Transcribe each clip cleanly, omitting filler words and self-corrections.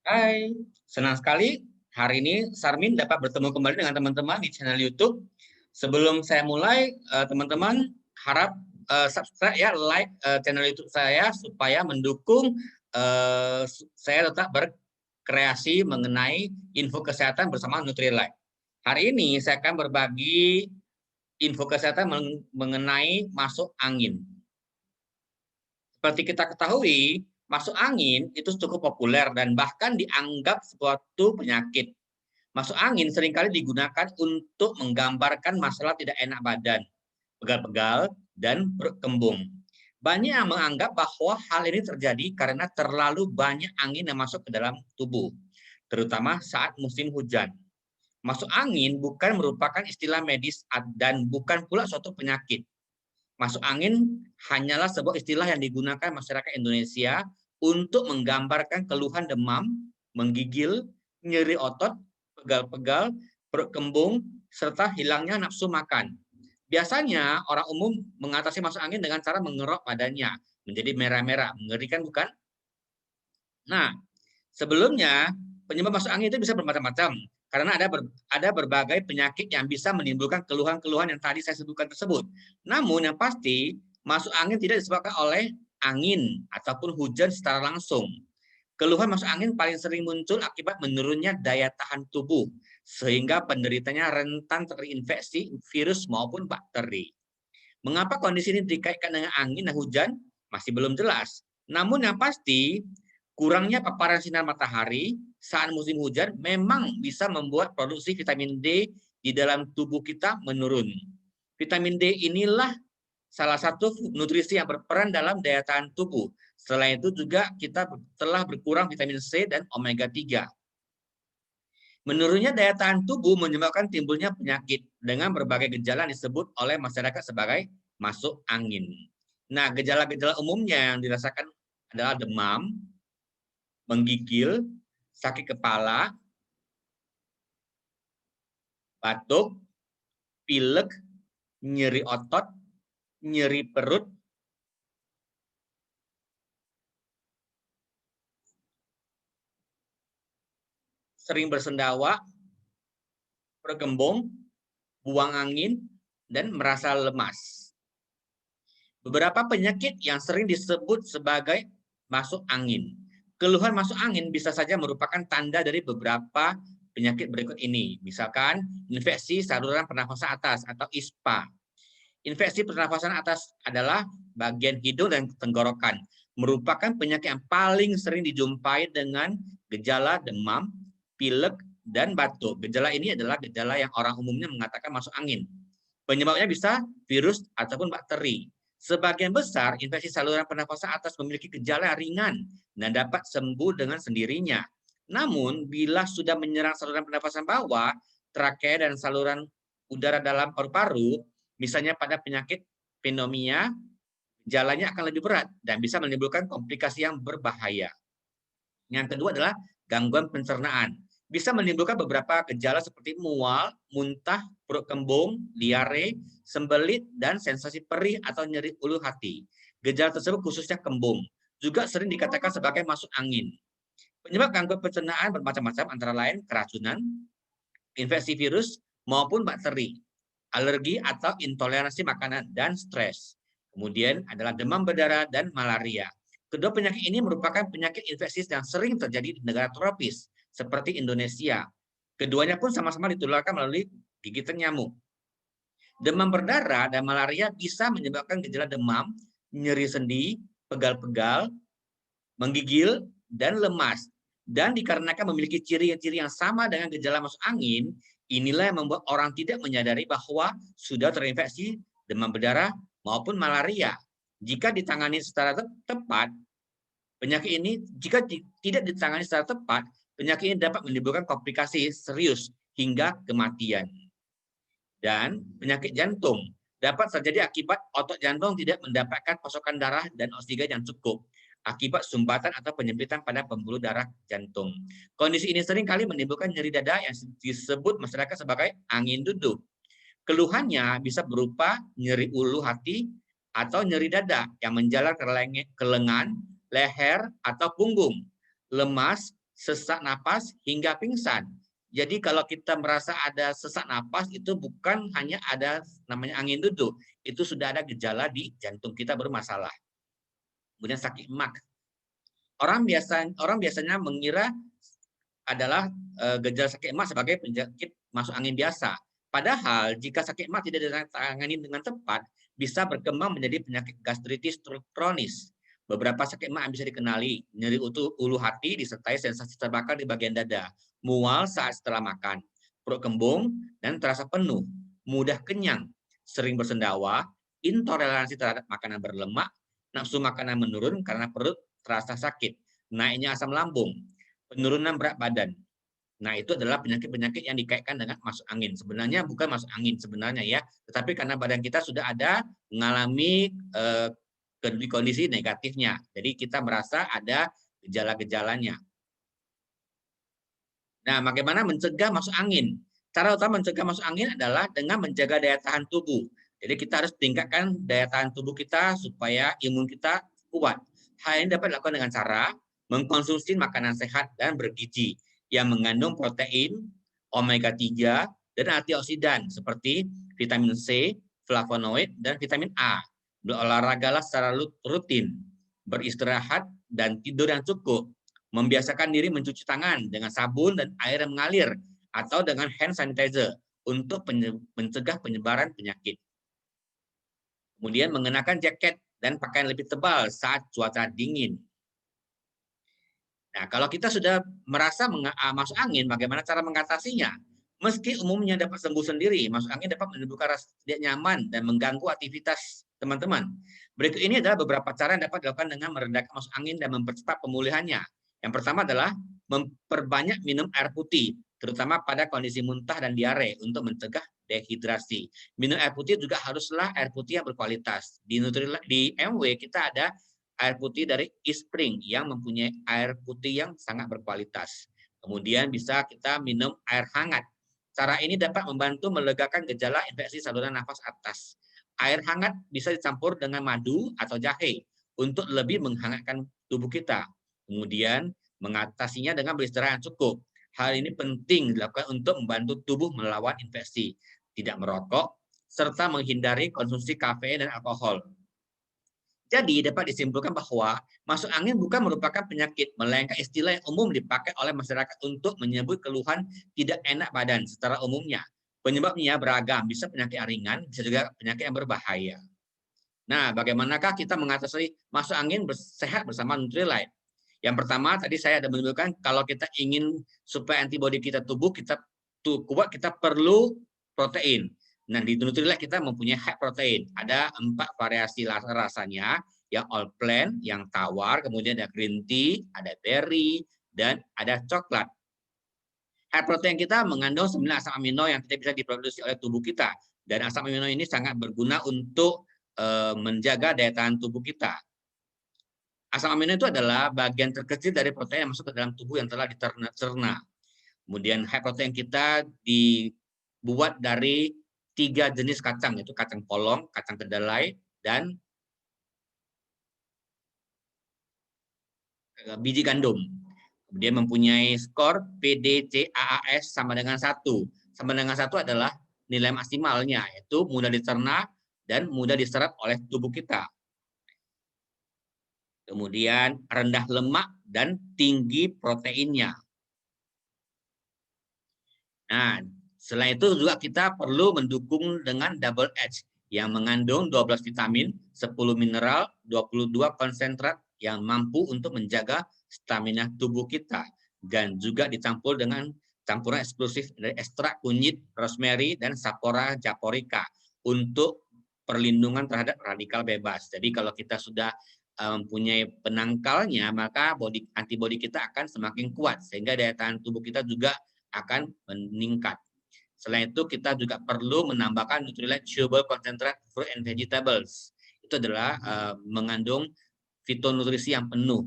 Hai, senang sekali hari ini Sarmin dapat bertemu kembali dengan teman-teman di channel YouTube. Sebelum saya mulai, teman-teman harap subscribe ya, like channel YouTube saya supaya mendukung saya tetap berkreasi mengenai info kesehatan bersama Nutrilite. Hari ini saya akan berbagi info kesehatan mengenai masuk angin. Seperti kita ketahui, masuk angin itu cukup populer dan bahkan dianggap suatu penyakit. Masuk angin seringkali digunakan untuk menggambarkan masalah tidak enak badan, pegal-pegal, dan perut kembung. Banyak yang menganggap bahwa hal ini terjadi karena terlalu banyak angin yang masuk ke dalam tubuh, terutama saat musim hujan. Masuk angin bukan merupakan istilah medis dan bukan pula suatu penyakit. Masuk angin hanyalah sebuah istilah yang digunakan masyarakat Indonesia untuk menggambarkan keluhan demam, menggigil, nyeri otot, pegal-pegal, perut kembung, serta hilangnya nafsu makan. Biasanya orang umum mengatasi masuk angin dengan cara mengerok badannya menjadi merah-merah. Mengerikan bukan? Nah, sebelumnya penyebab masuk angin itu bisa bermacam-macam karena ada berbagai penyakit yang bisa menimbulkan keluhan-keluhan yang tadi saya sebutkan tersebut. Namun yang pasti masuk angin tidak disebabkan oleh angin ataupun hujan secara langsung. Keluhan masuk angin paling sering muncul akibat menurunnya daya tahan tubuh sehingga penderitanya rentan terinfeksi virus maupun bakteri. Mengapa kondisi ini dikaitkan dengan angin dan hujan? Masih belum jelas. Namun yang pasti, kurangnya paparan sinar matahari saat musim hujan memang bisa membuat produksi vitamin D di dalam tubuh kita menurun. Vitamin D inilah salah satu nutrisi yang berperan dalam daya tahan tubuh. Selain itu juga kita telah berkurang vitamin C dan omega 3. Menurunnya daya tahan tubuh menyebabkan timbulnya penyakit dengan berbagai gejala yang disebut oleh masyarakat sebagai masuk angin. Nah, gejala-gejala umumnya yang dirasakan adalah demam, menggigil, sakit kepala, batuk, pilek, nyeri otot, nyeri perut, sering bersendawa, bergembung, buang angin, dan merasa lemas. Beberapa penyakit yang sering disebut sebagai masuk angin. Keluhan masuk angin bisa saja merupakan tanda dari beberapa penyakit berikut ini. Misalkan infeksi saluran pernafasan atas atau ISPA. Infeksi pernafasan atas adalah bagian hidung dan tenggorokan. Merupakan penyakit yang paling sering dijumpai dengan gejala demam, pilek, dan batuk. Gejala ini adalah gejala yang orang umumnya mengatakan masuk angin. Penyebabnya bisa virus ataupun bakteri. Sebagian besar infeksi saluran pernafasan atas memiliki gejala ringan dan dapat sembuh dengan sendirinya. Namun, bila sudah menyerang saluran pernafasan bawah, trakea dan saluran udara dalam paru-paru, misalnya pada penyakit pneumonia, gejalanya akan lebih berat dan bisa menimbulkan komplikasi yang berbahaya. Yang kedua adalah gangguan pencernaan. Bisa menimbulkan beberapa gejala seperti mual, muntah, perut kembung, diare, sembelit, dan sensasi perih atau nyeri ulu hati. Gejala tersebut khususnya kembung. Juga sering dikatakan sebagai masuk angin. Penyebab gangguan pencernaan bermacam-macam antara lain keracunan, infeksi virus, maupun bakteri, alergi atau intoleransi makanan, dan stres. Kemudian adalah demam berdarah dan malaria. Kedua penyakit ini merupakan penyakit infeksi yang sering terjadi di negara tropis, seperti Indonesia. Keduanya pun sama-sama ditularkan melalui gigitan nyamuk. Demam berdarah dan malaria bisa menyebabkan gejala demam, nyeri sendi, pegal-pegal, menggigil, dan lemas. Dan dikarenakan memiliki ciri-ciri yang sama dengan gejala masuk angin, inilah yang membuat orang tidak menyadari bahwa sudah terinfeksi demam berdarah maupun malaria. Jika ditangani secara tepat, penyakit ini jika tidak ditangani secara tepat, penyakit ini dapat menimbulkan komplikasi serius hingga kematian. Dan penyakit jantung dapat terjadi akibat otot jantung tidak mendapatkan pasokan darah dan oksigen yang cukup akibat sumbatan atau penyempitan pada pembuluh darah jantung. Kondisi ini sering kali menimbulkan nyeri dada yang disebut masyarakat sebagai angin duduk. Keluhannya bisa berupa nyeri ulu hati atau nyeri dada yang menjalar ke lengan, leher, atau punggung, lemas, sesak napas, hingga pingsan. Jadi kalau kita merasa ada sesak napas, itu bukan hanya ada namanya angin duduk, itu sudah ada gejala di jantung kita bermasalah. Kemudian sakit emak. Orang biasanya mengira adalah gejala sakit emak sebagai penyakit masuk angin biasa. Padahal jika sakit emak tidak ditangani dengan tepat, bisa berkembang menjadi penyakit gastritis kronis. Beberapa sakit emak yang bisa dikenali, nyeri ulu hati disertai sensasi terbakar di bagian dada, mual saat setelah makan, perut kembung dan terasa penuh, mudah kenyang, sering bersendawa, intoleransi terhadap makanan berlemak, nafsu makanan menurun karena perut terasa sakit, naiknya asam lambung, penurunan berat badan. Nah, itu adalah penyakit-penyakit yang dikaitkan dengan masuk angin. Sebenarnya bukan masuk angin sebenarnya ya, tetapi karena badan kita sudah ada mengalami kondisi negatifnya. Jadi kita merasa ada gejala-gejalanya. Nah, bagaimana mencegah masuk angin? Cara utama mencegah masuk angin adalah dengan menjaga daya tahan tubuh. Jadi kita harus tingkatkan daya tahan tubuh kita supaya imun kita kuat. Hal ini dapat dilakukan dengan cara mengkonsumsi makanan sehat dan bergizi yang mengandung protein, omega 3, dan antioksidan seperti vitamin C, flavonoid, dan vitamin A. Berolahragalah secara rutin, beristirahat, dan tidur yang cukup. Membiasakan diri mencuci tangan dengan sabun dan air yang mengalir atau dengan hand sanitizer untuk mencegah penyebaran penyakit. Kemudian mengenakan jaket dan pakaian lebih tebal saat cuaca dingin. Nah, kalau kita sudah merasa masuk angin, bagaimana cara mengatasinya? Meski umumnya dapat sembuh sendiri, masuk angin dapat menimbulkan rasa tidak nyaman dan mengganggu aktivitas teman-teman. Berikut ini adalah beberapa cara yang dapat dilakukan dengan meredakan masuk angin dan mempercepat pemulihannya. Yang pertama adalah memperbanyak minum air putih, terutama pada kondisi muntah dan diare untuk mencegah dehidrasi. Minum air putih juga haruslah air putih yang berkualitas. Di MW kita ada air putih dari Eastspring yang mempunyai air putih yang sangat berkualitas. Kemudian bisa kita minum air hangat. Cara ini dapat membantu melegakan gejala infeksi saluran nafas atas. Air hangat bisa dicampur dengan madu atau jahe untuk lebih menghangatkan tubuh kita. Kemudian mengatasinya dengan beristirahat yang cukup. Hal ini penting dilakukan untuk membantu tubuh melawan infeksi, tidak merokok, serta menghindari konsumsi kafein dan alkohol. Jadi dapat disimpulkan bahwa masuk angin bukan merupakan penyakit, melainkan istilah yang umum dipakai oleh masyarakat untuk menyebut keluhan tidak enak badan secara umumnya. Penyebabnya beragam, bisa penyakit ringan, bisa juga penyakit yang berbahaya. Nah, bagaimanakah kita mengatasi masuk angin sehat bersama Nutrilite? Yang pertama, tadi saya ada menunjukkan kalau kita ingin supaya antibodi kita tubuh kita kuat, kita perlu protein. Nah, di Nutrilite kita mempunyai high protein. Ada 4 variasi rasanya, yang all plant, yang tawar, kemudian ada green tea, ada berry, dan ada coklat. High protein kita mengandung 9 asam amino yang tidak bisa diproduksi oleh tubuh kita. Dan asam amino ini sangat berguna untuk menjaga daya tahan tubuh kita. Asam amino itu adalah bagian terkecil dari protein yang masuk ke dalam tubuh yang telah dicerna. Kemudian high protein kita dibuat dari 3 jenis kacang, yaitu kacang polong, kacang kedelai, dan biji gandum. Kemudian mempunyai skor PDCAAS sama dengan 1. Sama dengan 1 adalah nilai maksimalnya, yaitu mudah dicerna dan mudah diserap oleh tubuh kita. Kemudian rendah lemak dan tinggi proteinnya. Nah, selain itu juga kita perlu mendukung dengan double H yang mengandung 12 vitamin, 10 mineral, 22 konsentrat yang mampu untuk menjaga stamina tubuh kita dan juga dicampur dengan campuran eksklusif dari ekstrak kunyit, rosemary, dan Sapora japorica untuk perlindungan terhadap radikal bebas. Jadi kalau kita sudah mempunyai penangkalnya, maka antibodi kita akan semakin kuat sehingga daya tahan tubuh kita juga akan meningkat. Selain itu kita juga perlu menambahkan Nutrilite Chewable Concentrate Fruit and Vegetables. Itu adalah mengandung fitonutrisi yang penuh.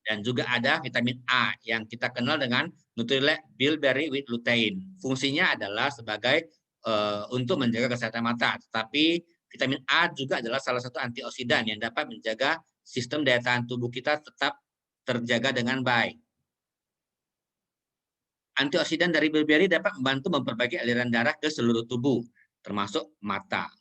Dan juga ada vitamin A yang kita kenal dengan Nutrilite Bilberry with Lutein. Fungsinya adalah sebagai untuk menjaga kesehatan mata. Tetapi vitamin A juga adalah salah satu antioksidan yang dapat menjaga sistem daya tahan tubuh kita tetap terjaga dengan baik. Antioksidan dari beriberi dapat membantu memperbaiki aliran darah ke seluruh tubuh, termasuk mata.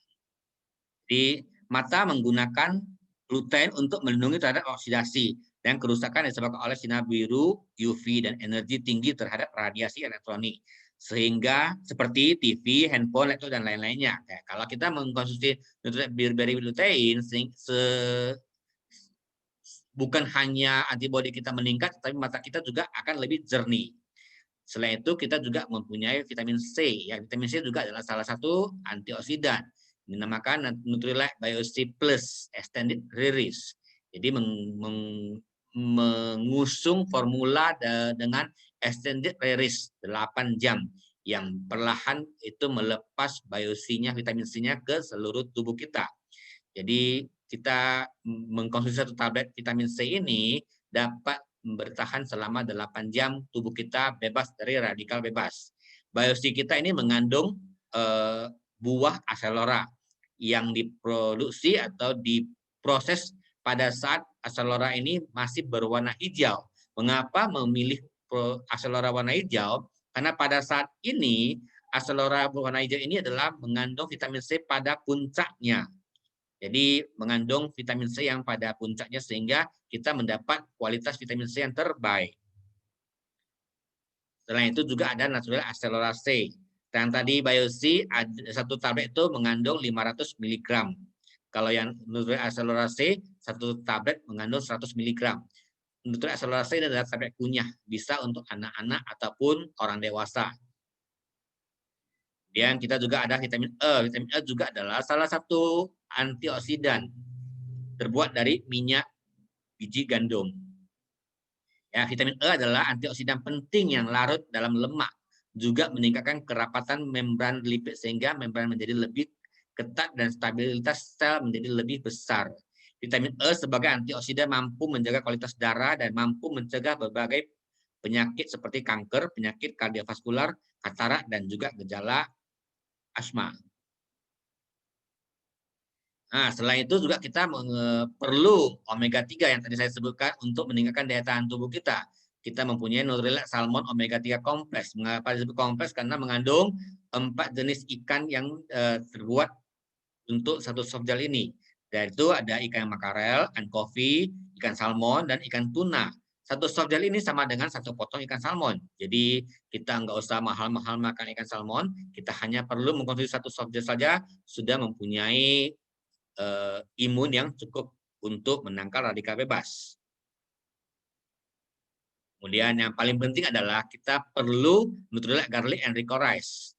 Di mata menggunakan lutein untuk melindungi terhadap oksidasi dan kerusakan yang disebabkan oleh sinar biru, UV, dan energi tinggi terhadap radiasi elektronik. Sehingga seperti TV, handphone, laptop, dan lain-lainnya. Kalau kita mengkonsumsi beriberi lutein, bukan hanya antibodi kita meningkat, tapi mata kita juga akan lebih jernih. Selain itu, kita juga mempunyai vitamin C. Ya, vitamin C juga adalah salah satu antioksidan. Dinamakan Nutrilite BioC Plus Extended Release. Jadi mengusung formula dengan extended release 8 jam yang perlahan itu melepas BioC-nya, vitamin C-nya ke seluruh tubuh kita. Jadi kita mengkonsumsi satu tablet vitamin C ini dapat bertahan selama 8 jam, tubuh kita bebas dari radikal bebas. BioC kita ini mengandung buah acelora yang diproduksi atau diproses pada saat acelora ini masih berwarna hijau. Mengapa memilih acelora warna hijau? Karena pada saat ini acelora warna hijau ini adalah mengandung vitamin C pada puncaknya. Jadi mengandung vitamin C yang pada puncaknya sehingga kita mendapat kualitas vitamin C yang terbaik. Selain itu juga ada natural acelera C. Yang tadi BioC satu tablet itu mengandung 500 mg. Kalau yang natural acelera C satu tablet mengandung 100 mg. Natural acelera C adalah tablet kunyah, bisa untuk anak-anak ataupun orang dewasa. Kemudian kita juga ada vitamin E. Vitamin E juga adalah salah satu antioksidan terbuat dari minyak biji gandum. Ya, vitamin E adalah antioksidan penting yang larut dalam lemak, juga meningkatkan kerapatan membran lipid sehingga membran menjadi lebih ketat dan stabilitas sel menjadi lebih besar. Vitamin E sebagai antioksidan mampu menjaga kualitas darah dan mampu mencegah berbagai penyakit seperti kanker, penyakit kardiovaskular, katarak, dan juga gejala asma. Nah, selain itu juga kita perlu omega 3 yang tadi saya sebutkan untuk meningkatkan daya tahan tubuh kita. Kita mempunyai Nutrilite Salmon omega 3 kompleks. Mengapa disebut kompleks? Karena mengandung 4 jenis ikan yang terbuat untuk satu soft gel ini. Dan itu ada ikan makarel, anchovy, ikan salmon, dan ikan tuna. Satu soft gel ini sama dengan satu potong ikan salmon. Jadi kita nggak usah mahal-mahal makan ikan salmon, kita hanya perlu mengkonsumsi satu soft gel saja sudah mempunyai imun yang cukup untuk menangkal radikal bebas. Kemudian yang paling penting adalah kita perlu Nutrilite Garlic and Licorice.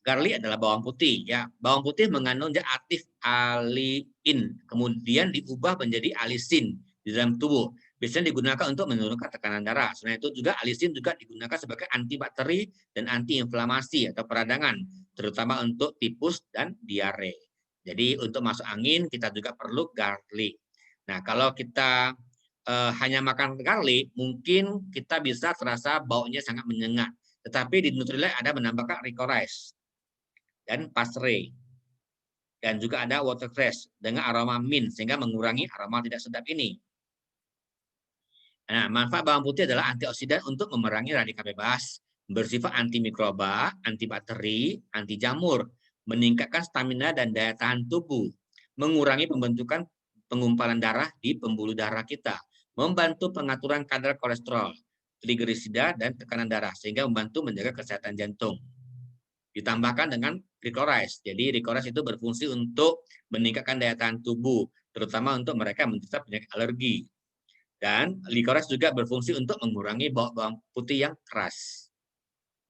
Garlic adalah bawang putih, ya. Bawang putih mengandung zat aktif aliin, kemudian diubah menjadi alisin di dalam tubuh. Biasanya digunakan untuk menurunkan tekanan darah. Selain itu juga alisin juga digunakan sebagai antibakteri dan antiinflamasi atau peradangan, terutama untuk tipus dan diare. Jadi untuk masuk angin kita juga perlu garlic. Nah, kalau kita hanya makan garlic, mungkin kita bisa terasa baunya sangat menyengat. Tetapi di Nutrilite ada menambahkan licorice dan parsley. Dan juga ada watercress dengan aroma mint sehingga mengurangi aroma tidak sedap ini. Nah, manfaat bawang putih adalah antioksidan untuk memerangi radikal bebas, bersifat antimikroba, antibakteri, anti jamur, meningkatkan stamina dan daya tahan tubuh, mengurangi pembentukan penggumpalan darah di pembuluh darah kita, membantu pengaturan kadar kolesterol, trigliserida, dan tekanan darah, sehingga membantu menjaga kesehatan jantung. Ditambahkan dengan licorice. Jadi licorice itu berfungsi untuk meningkatkan daya tahan tubuh, terutama untuk mereka yang menderita penyakit alergi. Dan licorice juga berfungsi untuk mengurangi bawang putih yang keras.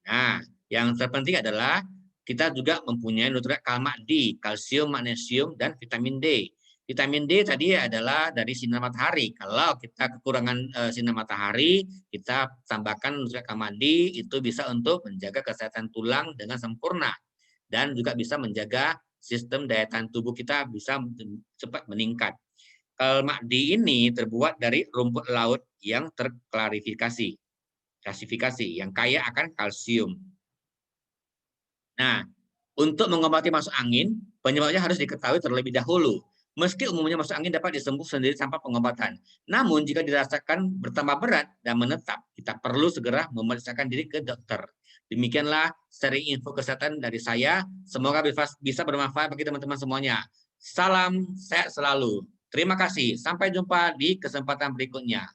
Nah, yang terpenting adalah kita juga mempunyai nutrien kalmak D, kalsium, magnesium, dan vitamin D. Vitamin D tadi adalah dari sinar matahari. Kalau kita kekurangan sinar matahari, kita tambahkan nutrien kalmak D, itu bisa untuk menjaga kesehatan tulang dengan sempurna. Dan juga bisa menjaga sistem daya tahan tubuh kita bisa cepat meningkat. Kalmak D ini terbuat dari rumput laut yang terklasifikasi, yang kaya akan kalsium. Nah, untuk mengobati masuk angin, penyebabnya harus diketahui terlebih dahulu. Meski umumnya masuk angin dapat disembuh sendiri tanpa pengobatan. Namun jika dirasakan bertambah berat dan menetap, kita perlu segera memeriksakan diri ke dokter. Demikianlah sharing info kesehatan dari saya. Semoga bisa bermanfaat bagi teman-teman semuanya. Salam sehat selalu. Terima kasih. Sampai jumpa di kesempatan berikutnya.